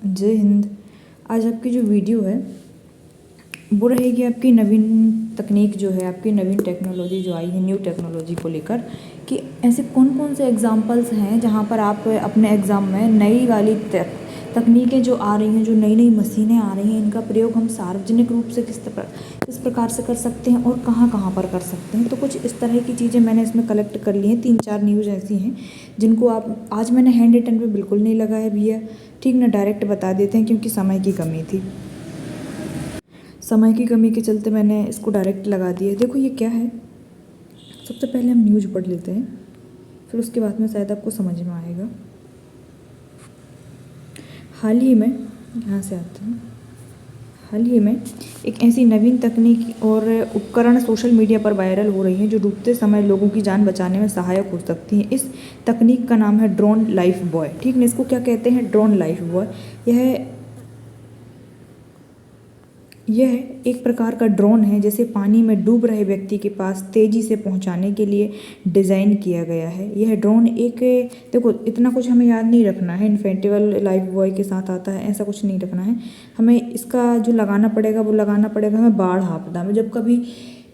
जय हिंद। आज आपकी जो वीडियो है वो रहेगी आपकी नवीन तकनीक जो है, आपकी नवीन टेक्नोलॉजी जो आई है, न्यू टेक्नोलॉजी को लेकर कि ऐसे कौन कौन से एग्जांपल्स हैं जहां पर आप अपने एग्ज़ाम में नई वाली तकनीकें जो आ रही हैं, जो नई नई मशीनें आ रही हैं, इनका प्रयोग हम सार्वजनिक रूप से किस प्रकार से कर सकते हैं और कहाँ कहाँ पर कर सकते हैं। तो कुछ इस तरह की चीज़ें मैंने इसमें कलेक्ट कर ली हैं। 3-4 न्यूज़ ऐसी हैं जिनको आप आज मैंने हैंड रिटन पे बिल्कुल नहीं लगाया भैया, ठीक ना, डायरेक्ट बता देते हैं क्योंकि समय की कमी थी। समय की कमी के चलते मैंने इसको डायरेक्ट लगा दिया। देखो ये क्या है, सबसे पहले हम न्यूज़ पढ़ लेते हैं, फिर उसके बाद में शायद आपको समझ में आएगा। हाल ही में, यहाँ से आते हैं, हाल ही में एक ऐसी नवीन तकनीक और उपकरण सोशल मीडिया पर वायरल हो रही हैं जो डूबते समय लोगों की जान बचाने में सहायक हो सकती हैं। इस तकनीक का नाम है ड्रोन लाइफ बॉय, ठीक ना। इसको क्या कहते हैं? Drone life boy. यह एक प्रकार का ड्रोन है जिसे पानी में डूब रहे व्यक्ति के पास तेज़ी से पहुंचाने के लिए डिज़ाइन किया गया है। यह ड्रोन एक, देखो इतना कुछ हमें याद नहीं रखना है, इन्फेंटिबल लाइफ बॉय के साथ आता है ऐसा कुछ नहीं रखना है हमें। इसका जो लगाना पड़ेगा वो लगाना पड़ेगा हमें बाढ़ आपदा में। जब कभी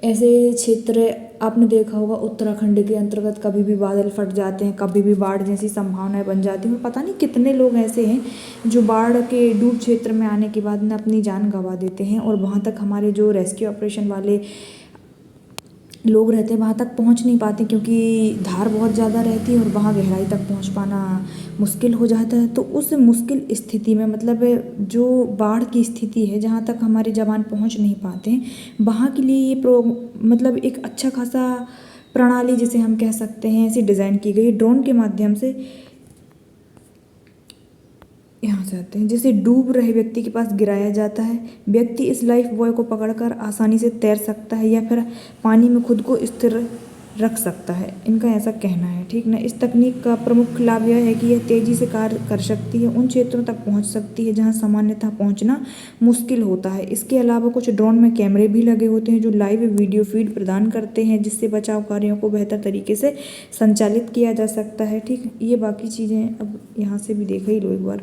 ऐसे क्षेत्र आपने देखा होगा उत्तराखंड के अंतर्गत कभी भी बादल फट जाते हैं, कभी भी बाढ़ जैसी संभावनाएं बन जाती हैं। पता नहीं कितने लोग ऐसे हैं जो बाढ़ के डूब क्षेत्र में आने के बाद में अपनी जान गंवा देते हैं और वहाँ तक हमारे जो रेस्क्यू ऑपरेशन वाले लोग रहते हैं वहाँ तक पहुँच नहीं पाते क्योंकि धार बहुत ज़्यादा रहती है और वहाँ गहराई तक पहुँच पाना मुश्किल हो जाता है। तो उस मुश्किल स्थिति में, मतलब जो बाढ़ की स्थिति है जहाँ तक हमारे जवान पहुँच नहीं पाते हैं, वहाँ के लिए ये मतलब एक अच्छा खासा प्रणाली जिसे हम कह सकते हैं ऐसी डिज़ाइन की गई ड्रोन के माध्यम से। यहाँ से आते हैं, जिसे डूब रहे व्यक्ति के पास गिराया जाता है। व्यक्ति इस लाइफ बॉय को पकड़कर आसानी से तैर सकता है या फिर पानी में खुद को स्थिर रख सकता है, इनका ऐसा कहना है, ठीक ना। इस तकनीक का प्रमुख लाभ यह है कि यह तेज़ी से कार्य कर सकती है, उन क्षेत्रों तक पहुंच सकती है जहां सामान्यतः पहुंचना मुश्किल होता है। इसके अलावा कुछ ड्रोन में कैमरे भी लगे होते हैं जो लाइव वीडियो फीड प्रदान करते हैं जिससे बचाव कार्यों को बेहतर तरीके से संचालित किया जा सकता है, ठीक। ये बाकी चीज़ें अब यहाँ से भी देखा ही लो एक बार।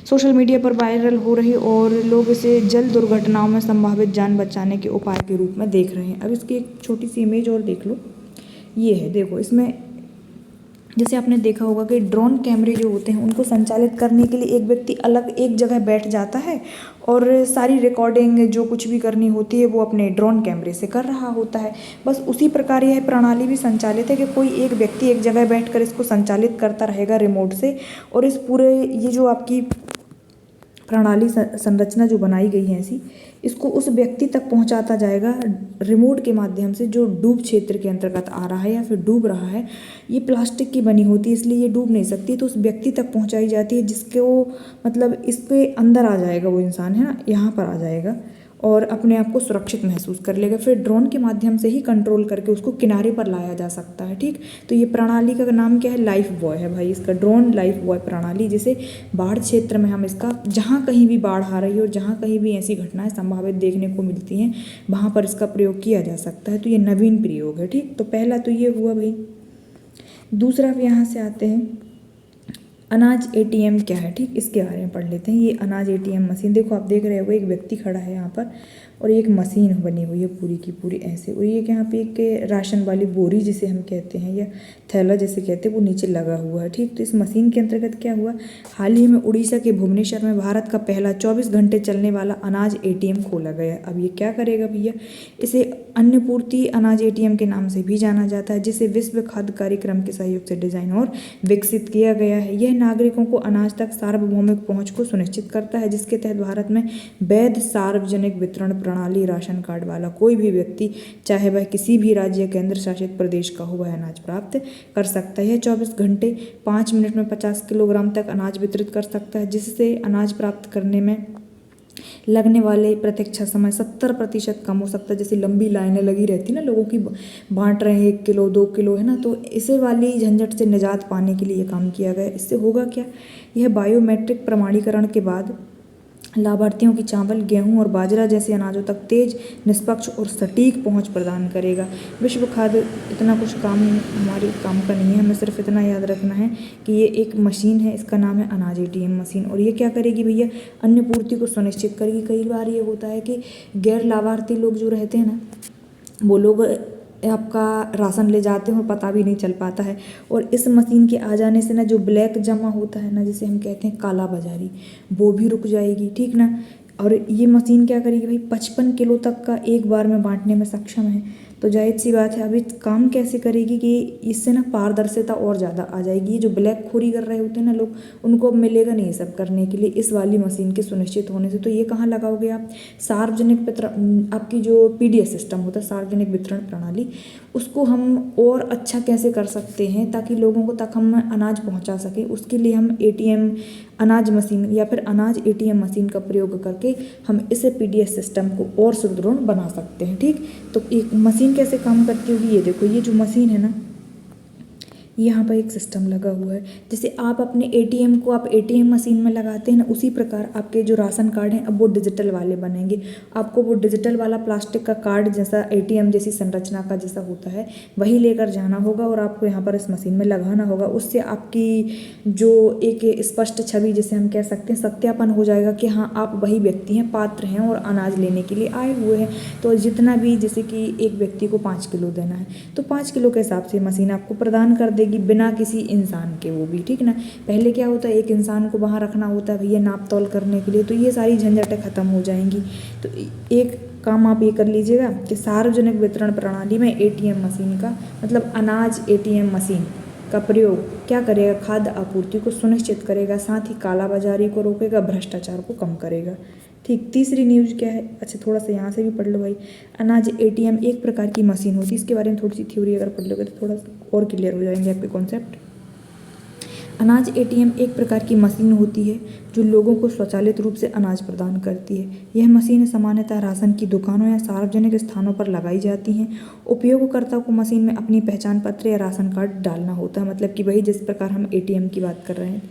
सोशल मीडिया पर वायरल हो रही और लोग इसे जल दुर्घटनाओं में संभावित जान बचाने के उपाय के रूप में देख रहे हैं। अब इसकी एक छोटी सी इमेज और देख लो। ये है, देखो इसमें जैसे आपने देखा होगा कि ड्रोन कैमरे जो होते हैं उनको संचालित करने के लिए एक व्यक्ति अलग एक जगह बैठ जाता है और सारी रिकॉर्डिंग जो कुछ भी करनी होती है वो अपने ड्रोन कैमरे से कर रहा होता है। बस उसी प्रकार यह प्रणाली भी संचालित है कि कोई एक व्यक्ति एक जगह बैठकर इसको संचालित करता रहेगा रिमोट से, और इस पूरे ये जो आपकी प्रणाली संरचना जो बनाई गई है ऐसी, इसको उस व्यक्ति तक पहुंचाता जाएगा रिमोट के माध्यम से जो डूब क्षेत्र के अंतर्गत आ रहा है या फिर डूब रहा है। ये प्लास्टिक की बनी होती है इसलिए ये डूब नहीं सकती, तो उस व्यक्ति तक पहुंचाई जाती है जिसको मतलब इसके अंदर आ जाएगा, वो इंसान है ना, यहाँ पर आ जाएगा और अपने आप को सुरक्षित महसूस कर लेगा। फिर ड्रोन के माध्यम से ही कंट्रोल करके उसको किनारे पर लाया जा सकता है, ठीक। तो ये प्रणाली का नाम क्या है? लाइफ बॉय है भाई इसका, ड्रोन लाइफ बॉय प्रणाली, जिसे बाढ़ क्षेत्र में हम इसका, जहाँ कहीं भी बाढ़ आ रही है और जहाँ कहीं भी ऐसी घटनाएं संभावित देखने को मिलती हैं वहाँ पर इसका प्रयोग किया जा सकता है। तो ये नवीन प्रयोग है, ठीक। तो पहला तो ये हुआ भाई। दूसरा यहाँ से आते हैं, अनाज एटीएम क्या है, ठीक, इसके बारे में पढ़ लेते हैं। ये अनाज एटीएम मशीन, देखो आप देख रहे हो एक व्यक्ति खड़ा है यहाँ पर और एक मशीन बनी हुई है पूरी की पूरी ऐसे, और ये यहाँ पे एक राशन वाली बोरी जिसे हम कहते हैं या थैला जैसे कहते हैं वो नीचे लगा हुआ है, ठीक। तो इस मशीन के अंतर्गत क्या हुआ, हाल ही में उड़ीसा के भुवनेश्वर में भारत का पहला 24 घंटे चलने वाला अनाज एटीएम खोला गया। अब ये क्या करेगा भैया, इसे अन्नपूर्ति अनाज एटीएम के नाम से भी जाना जाता है, जिसे विश्व खाद्य कार्यक्रम के सहयोग से डिजाइन और विकसित किया गया है। यह नागरिकों को अनाज तक सार्वभौमिक पहुंच को सुनिश्चित करता है, जिसके तहत भारत में वैध सार्वजनिक वितरण प्रणाली राशन कार्ड वाला कोई भी व्यक्ति, चाहे वह किसी भी राज्य केंद्र शासित प्रदेश का हो, वह अनाज प्राप्त कर सकता है। यह 24 घंटे 5 मिनट में 50 किलोग्राम तक अनाज वितरित कर सकता है, जिससे अनाज प्राप्त करने में लगने वाले प्रतीक्षा समय 70% कम हो सकता है। जैसे लंबी लाइनें लगी रहती ना लोगों की, बांट रहे हैं 1 किलो 2 किलो, है ना, तो इसे वाली झंझट से निजात पाने के लिए ये काम किया गया। इससे होगा क्या, यह बायोमेट्रिक प्रमाणीकरण के बाद लाभार्थियों की चावल, गेहूं और बाजरा जैसे अनाजों तक तेज, निष्पक्ष और सटीक पहुंच प्रदान करेगा। विश्व खाद्य इतना कुछ काम हमारे काम का नहीं है, हमें सिर्फ इतना याद रखना है कि ये एक मशीन है, इसका नाम है अनाज एटीएम मशीन। और ये क्या करेगी भैया, अन्न पूर्ति को सुनिश्चित करेगी। कई बार ये होता है कि गैर लाभार्थी लोग जो रहते हैं ना, वो लोग आपका राशन ले जाते हैं और पता भी नहीं चल पाता है। और इस मशीन के आ जाने से ना जो ब्लैक जमा होता है ना, जिसे हम कहते हैं काला बाजारी, वो भी रुक जाएगी, ठीक ना। और ये मशीन क्या करेगी भाई, 55 किलो तक का एक बार में बांटने में सक्षम है। तो जाहिर सी बात है, अभी काम कैसे करेगी कि इससे ना पारदर्शिता और ज़्यादा आ जाएगी। ये जो ब्लैक खोरी कर रहे होते हैं ना लोग, उनको अब मिलेगा नहीं ये सब करने के लिए इस वाली मशीन के सुनिश्चित होने से। तो ये कहाँ लगाओगे आप, सार्वजनिक वितरण, आपकी जो पीडीएस सिस्टम होता है, सार्वजनिक वितरण प्रणाली, उसको हम और अच्छा कैसे कर सकते हैं ताकि लोगों को तक हम अनाज पहुंचा सकें। उसके लिए हम एटीएम अनाज मशीन या फिर अनाज एटीएम मशीन का प्रयोग करके हम इस पीडीएस सिस्टम को और सुदृढ़ बना सकते हैं, ठीक। तो एक मशीन कैसे काम करती होगी, ये देखो, ये जो मशीन है ना, यहाँ पर एक सिस्टम लगा हुआ है। जैसे आप अपने एटीएम को आप एटीएम मशीन में लगाते हैं ना, उसी प्रकार आपके जो राशन कार्ड हैं अब वो डिजिटल वाले बनेंगे। आपको वो डिजिटल वाला प्लास्टिक का कार्ड जैसा एटीएम जैसी संरचना का जैसा होता है वही लेकर जाना होगा और आपको यहाँ पर इस मशीन में लगाना होगा। उससे आपकी जो एक स्पष्ट छवि, जिसे हम कह सकते हैं, सत्यापन हो जाएगा कि हाँ आप वही व्यक्ति हैं, पात्र हैं और अनाज लेने के लिए आए हुए हैं। तो जितना भी, जैसे कि एक व्यक्ति को 5 किलो देना है तो 5 किलो के हिसाब से मशीन आपको प्रदान कर देगी बिना किसी इंसान के, वो भी, ठीक ना। पहले क्या होता है, एक इंसान को वहाँ रखना होता है भैया नाप तौल करने के लिए, तो ये सारी झंझटें खत्म हो जाएंगी। तो एक काम आप ये कर लीजिएगा कि सार्वजनिक वितरण प्रणाली में एटीएम मशीन का मतलब अनाज एटीएम मशीन का प्रयोग क्या करेगा, खाद्य आपूर्ति को सुनिश्चित करेगा, साथ ही कालाबाजारी को रोकेगा, भ्रष्टाचार को कम करेगा, ठीक। तीसरी न्यूज़ क्या है, अच्छा थोड़ा सा यहाँ से भी पढ़ लो भाई। अनाज एटीएम एक प्रकार की मशीन होती है, इसके बारे में थोड़ी सी थ्योरी अगर पढ़ लोगे तो थोड़ा और क्लियर हो जाएंगे आपके कॉन्सेप्ट। अनाज एटीएम एक प्रकार की मशीन होती है जो लोगों को स्वचालित रूप से अनाज प्रदान करती है। यह मशीन सामान्यतः राशन की दुकानों या सार्वजनिक स्थानों पर लगाई जाती हैं। उपयोगकर्ता को मशीन में अपनी पहचान पत्र या राशन कार्ड डालना होता है, मतलब कि वही जिस प्रकार हम एटीएम की बात कर रहे हैं,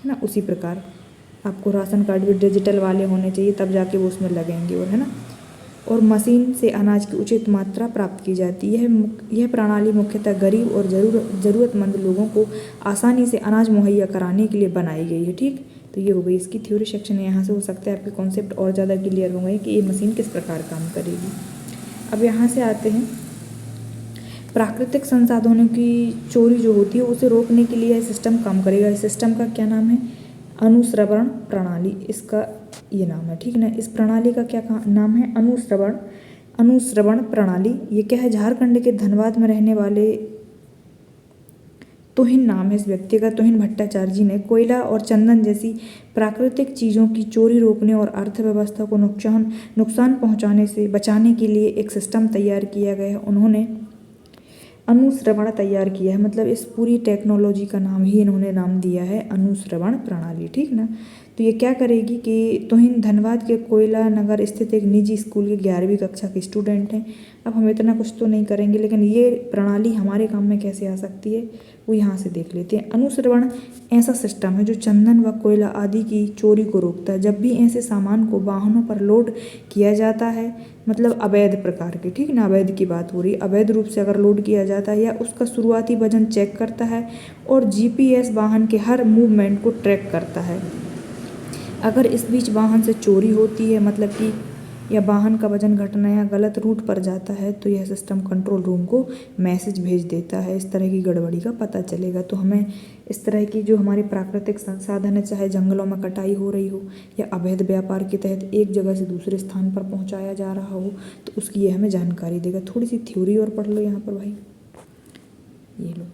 है ना, उसी प्रकार आपको राशन कार्ड भी डिजिटल वाले होने चाहिए, तब जाके वो उसमें लगेंगे, और है ना। और मशीन से अनाज की उचित मात्रा प्राप्त की जाती है। यह प्रणाली मुख्यतः गरीब और ज़रूरतमंद लोगों को आसानी से अनाज मुहैया कराने के लिए बनाई गई है, ठीक। तो ये हो गई इसकी थ्योरी सेक्शन है। यहाँ से हो सकता है आपके कॉन्सेप्ट और ज़्यादा क्लियर हो गए कि ये मशीन किस प्रकार काम करेगी। अब यहाँ से आते हैं, प्राकृतिक संसाधनों की चोरी जो होती है उसे रोकने के लिए यह सिस्टम काम करेगा। इस सिस्टम का क्या नाम है, अनुश्रवण प्रणाली, इसका ये नाम है, ठीक ना। इस प्रणाली का क्या नाम है, अनुश्रवण प्रणाली। ये क्या है, झारखंड के धनबाद में रहने वाले तुहिन नाम है इस व्यक्ति का, तुहिन भट्टाचार्य जी ने कोयला और चंदन जैसी प्राकृतिक चीज़ों की चोरी रोकने और अर्थव्यवस्था को नुकसान पहुंचाने से बचाने के लिए एक सिस्टम तैयार किया गया है। उन्होंने अनुश्रवण तैयार किया है, मतलब इस पूरी टेक्नोलॉजी का नाम ही इन्होंने नाम दिया है अनुश्रवण प्रणाली, ठीक ना। तो ये क्या करेगी कि तुहिन धनबाद के कोयला नगर स्थित एक निजी स्कूल के 11वीं कक्षा के स्टूडेंट हैं। अब हम इतना कुछ तो नहीं करेंगे, लेकिन ये प्रणाली हमारे काम में कैसे आ सकती है वो यहाँ से देख लेते हैं। अनुश्रवण ऐसा सिस्टम है जो चंदन व कोयला आदि की चोरी को रोकता है। जब भी ऐसे सामान को वाहनों पर लोड किया जाता है, मतलब अवैध प्रकार के, ठीक ना, अवैध की बात हो रही है, अवैध रूप से अगर लोड किया जाता है, या उसका शुरुआती वजन चेक करता है और जीपीएस वाहन के हर मूवमेंट को ट्रैक करता है। अगर इस बीच वाहन से चोरी होती है, मतलब कि या वाहन का वजन घटना या गलत रूट पर जाता है, तो यह सिस्टम कंट्रोल रूम को मैसेज भेज देता है। इस तरह की गड़बड़ी का पता चलेगा। तो हमें इस तरह की जो हमारे प्राकृतिक संसाधन है, चाहे जंगलों में कटाई हो रही हो या अवैध व्यापार के तहत एक जगह से दूसरे स्थान पर पहुंचाया जा रहा हो, तो उसकी ये हमें जानकारी देगा। थोड़ी सी थ्योरी और पढ़ लो यहाँ पर भाई, ये लो।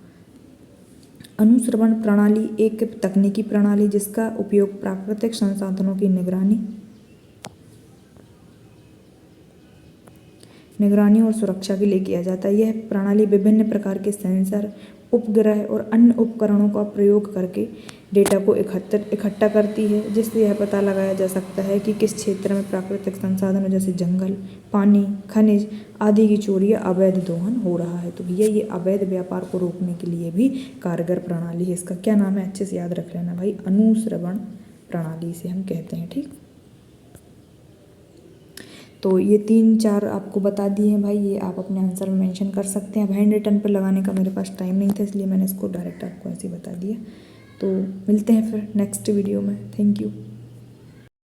अनुश्रवण प्रणाली एक तकनीकी प्रणाली जिसका उपयोग प्राकृतिक संसाधनों की निगरानी और सुरक्षा के लिए किया जाता है। यह प्रणाली विभिन्न प्रकार के सेंसर, उपग्रह और अन्य उपकरणों का प्रयोग करके डेटा को इकट्ठा करती है, जिससे यह पता लगाया जा सकता है कि किस क्षेत्र में प्राकृतिक संसाधनों जैसे जंगल, पानी, खनिज आदि की चोरी या अवैध दोहन हो रहा है। तो भैया ये अवैध व्यापार को रोकने के लिए भी कारगर प्रणाली है। इसका क्या नाम है, अच्छे से याद रख लेना भाई, अनुश्रवण प्रणाली से हम कहते हैं, ठीक। तो ये 3-4 आपको बता दिए हैं भाई, ये आप अपने आंसर में मेंशन कर सकते हैं। अब हैंड रिटन पर लगाने का मेरे पास टाइम नहीं था, इसलिए मैंने इसको डायरेक्ट आपको ऐसे ही बता दिया। तो मिलते हैं फिर नेक्स्ट वीडियो में। Thank you.